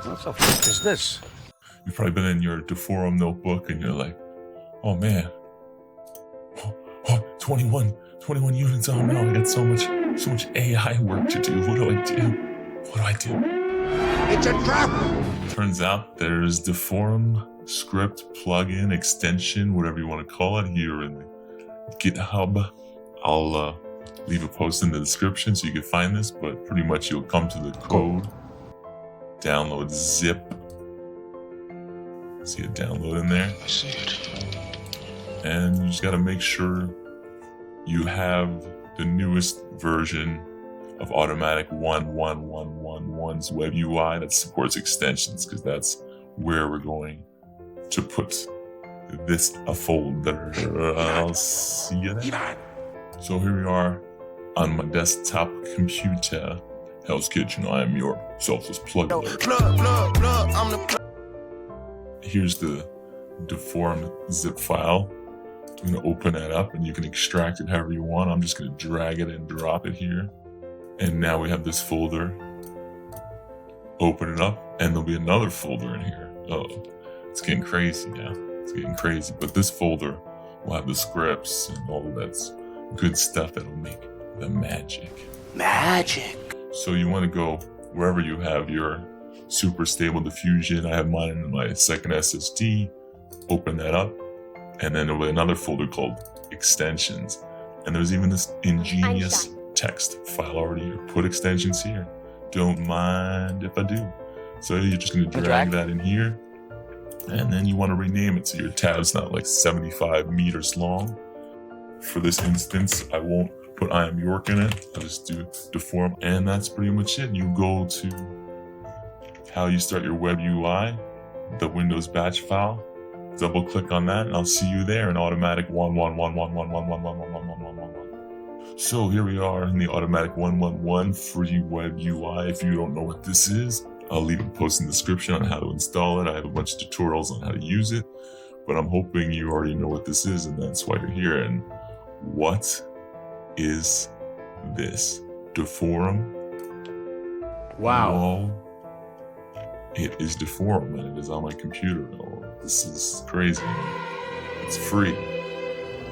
What the fuck is this? You've probably been in your Deforum notebook and you're like, oh man, 21 units. Oh no, I got so much AI work to do. What do I do? It's a trap! Turns out there's Deforum script, plugin, extension, whatever you want to call it, here in the GitHub. I'll leave a post in the description so you can find this, but pretty much you'll come to the code, download zip. See it download in there? I see it. And you just got to make sure you have the newest version of Automatic1111's webUI that supports extensions, because that's where we're going to put this folder. I'll see you there. So here we are on my desktop computer. Hell's Kitchen, iamYork, selfless plug alert. Here's the Deforum zip file. I'm going to open that up and you can extract it however you want. I'm just going to drag it and drop it here. And now we have this folder. Open it up and there'll be another folder in here. Oh, it's getting crazy now. It's getting crazy. But this folder will have the scripts and all of that good stuff that'll make the magic. Magic. So you want to go wherever you have your super stable diffusion. I have mine in my second SSD. Open that up. And then there'll be another folder called extensions. And there's even this ingenious text file already here. Put extensions here. Don't mind if I do. So you're just going to drag that in here. And then you want to rename it so your tab's not like 75 meters long. For this instance, I won't put iamYork in it. I'll just do Deforum. And that's pretty much it. You go to how you start your webUI, the Windows batch file. Double click on that and I'll see you there in Automatic111111111111. So here we are in the Automatic1111 free webUI. If you don't know what this is, I'll leave a post in the description on how to install it. I have a bunch of tutorials on how to use it, but I'm hoping you already know what this is and that's why you're here. And what is this? Deforum? Wow. Well, it is Deforum and it is on my computer. Oh, this is crazy. It's free.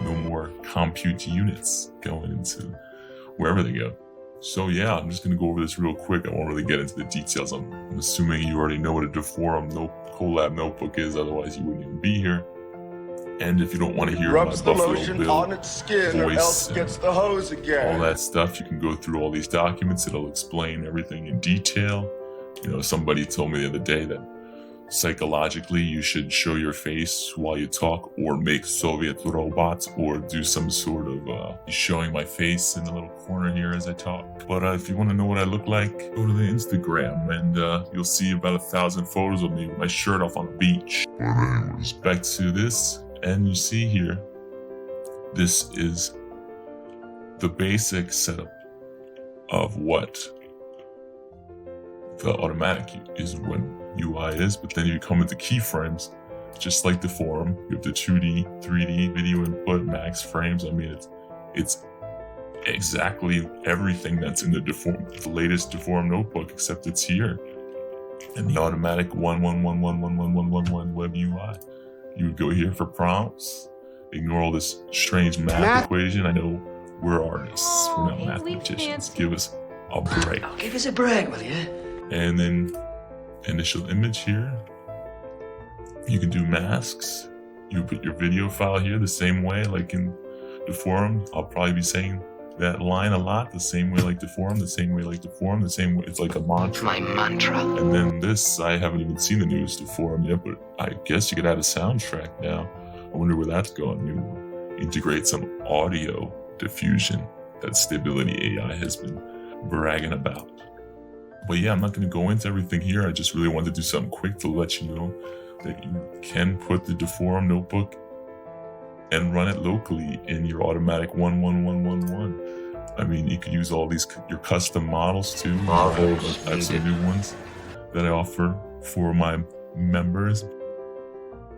No more compute units going into wherever they go. So yeah, I'm just going to go over this real quick. I won't really get into the details. I'm assuming you already know what a Deforum Colab notebook is, otherwise you wouldn't even be here. And if you don't want to hear my Buffalo Bill on its skin or voice else gets the hose again. all that stuff, you can go through all these documents. It'll explain everything in detail. You know, somebody told me the other day that psychologically you should show your face while you talk or make Soviet robots or do some sort of showing my face in the little corner here as I talk. But if you want to know what I look like, go to the Instagram and you'll see about 1,000 photos of me with my shirt off on the beach. But anyways, back to this. And you see here, this is the basic setup of what the automatic is, what UI is, but then you come into keyframes, just like Deforum. You have the 2D, 3D video input, max frames. I mean, it's exactly everything that's in the latest Deforum notebook, except it's here. And the Automatic 11111111 web UI. You would go here for prompts, ignore all this strange math equation. I know we're artists, we're not mathematicians. Give us a break. Oh, give us a break, will you? And then initial image here. You can do masks. You put your video file here the same way like in Deforum. I'll probably be saying that line a lot, the same way like Deforum, the same way like Deforum, the same way. It's like a mantra. My mantra. And then this, I haven't even seen the newest Deforum yet, but I guess you could add a soundtrack now. I wonder where that's going. Maybe we'll integrate some audio diffusion that stability.AI has been bragging about. But yeah, I'm not going to go into everything here. I just really wanted to do something quick to let you know that you can put the Deforum notebook and run it locally in your Automatic 111111. I mean, you could use all these, your custom models too. I have some new ones that I offer for my members.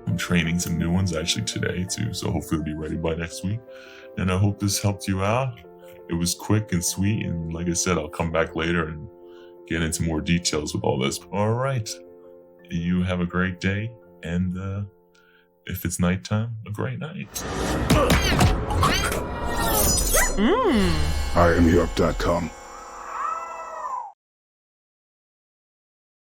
I'm training some new ones actually today too, so hopefully it'll be ready by next week. And I hope this helped you out. It was quick and sweet, and like I said, I'll come back later and get into more details with all this. All right, you have a great day, and if it's nighttime, a great night. iamYork.com.